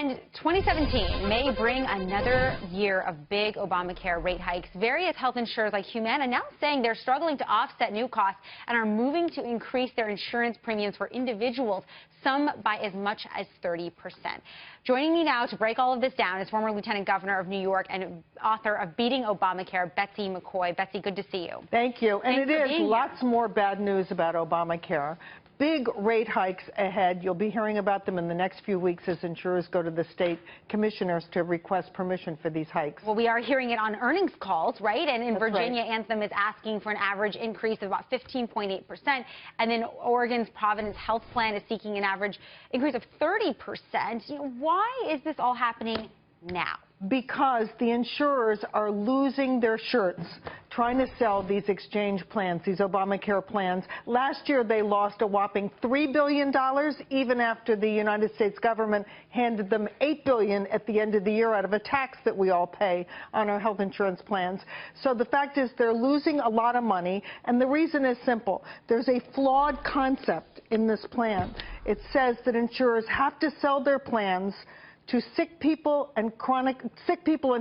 And 2017 may bring another year of big Obamacare rate hikes. Various health insurers like Humana now saying they're struggling to offset new costs and are moving to increase their insurance premiums for individuals, some by as much as 30%. Joining me now to break all of this down is former Lieutenant Governor of New York and author of Beating Obamacare, Betsy McCaughey. Betsy, good to see you. Thank you. And Thanks it is lots more bad news about Obamacare. Big rate hikes ahead. You'll be hearing about them in the next few weeks as insurers go to the state commissioners to request permission for these hikes. Well, we are hearing it on earnings calls, right? And in That's Virginia, right. Anthem is asking for an average increase of about 15.8%. And then Oregon's Providence Health Plan is seeking an average increase of 30%. Why is this all happening now? Because the insurers are losing their shirts trying to sell these exchange plans, these Obamacare plans. Last year, they lost a whopping $3 billion, even after the United States government handed them $8 billion at the end of the year out of a tax that we all pay on our health insurance plans. So the fact is they're losing a lot of money, and the reason is simple. There's a flawed concept in this plan. It says that insurers have to sell their plans to sick people and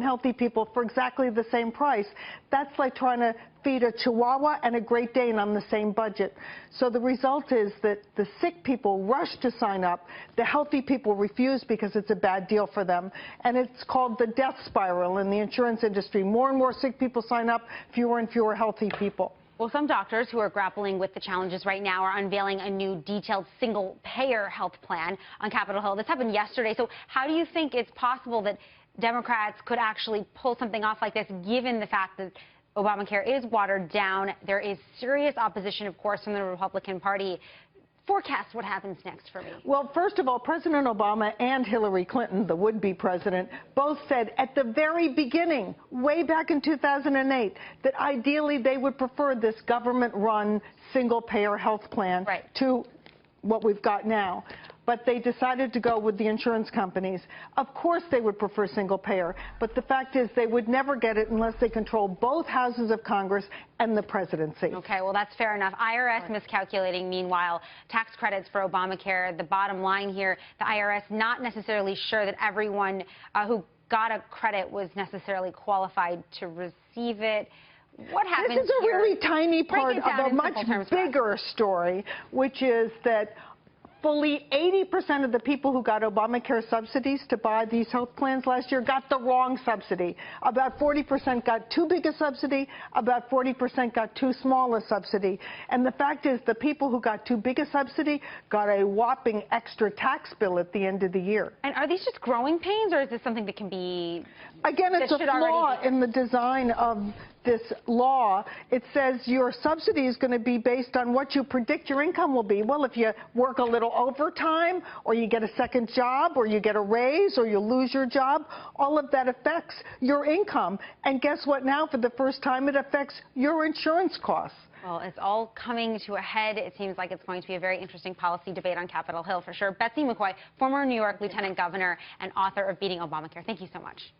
healthy people for exactly the same price. That's like trying to feed a Chihuahua and a Great Dane on the same budget. So the result is that the sick people rush to sign up. The healthy people refuse because it's a bad deal for them. And it's called the death spiral in the insurance industry. More and more sick people sign up, fewer and fewer healthy people. Well, some doctors who are grappling with the challenges right now are unveiling a new detailed single-payer health plan on Capitol Hill. This happened yesterday. So how do you think it's possible that Democrats could actually pull something off like this, given the fact that Obamacare is watered down? There is serious opposition, of course, from the Republican Party. Forecast what happens next for me. Well, first of all, President Obama and Hillary Clinton, the would-be president, both said at the very beginning, way back in 2008, that ideally they would prefer this government-run single-payer health plan to what we've got now. But they decided to go with the insurance companies. Of course they would prefer single payer, but the fact is they would never get it unless they control both houses of Congress and the presidency. Okay, well, that's fair enough. IRS miscalculating, meanwhile, tax credits for Obamacare. The bottom line here, the IRS not necessarily sure that everyone who got a credit was necessarily qualified to receive it. What happens This is a really tiny part of a much bigger story, which is that fully 80% of the people who got Obamacare subsidies to buy these health plans last year got the wrong subsidy. About 40% got too big a subsidy. About 40% got too small a subsidy. And the fact is the people who got too big a subsidy got a whopping extra tax bill at the end of the year. And are these just growing pains, or is this something that can be... Again, it's a flaw in the design of this law. It says your subsidy is going to be based on what you predict your income will be. Well, if you work a little overtime, or you get a second job, or you get a raise, or you lose your job, all of that affects your income. And guess what now? For the first time, it affects your insurance costs. Well, it's all coming to a head. It seems like it's going to be a very interesting policy debate on Capitol Hill for sure. Betsy McCaughey, former New York Lieutenant Governor and author of Beating Obamacare. Thank you so much.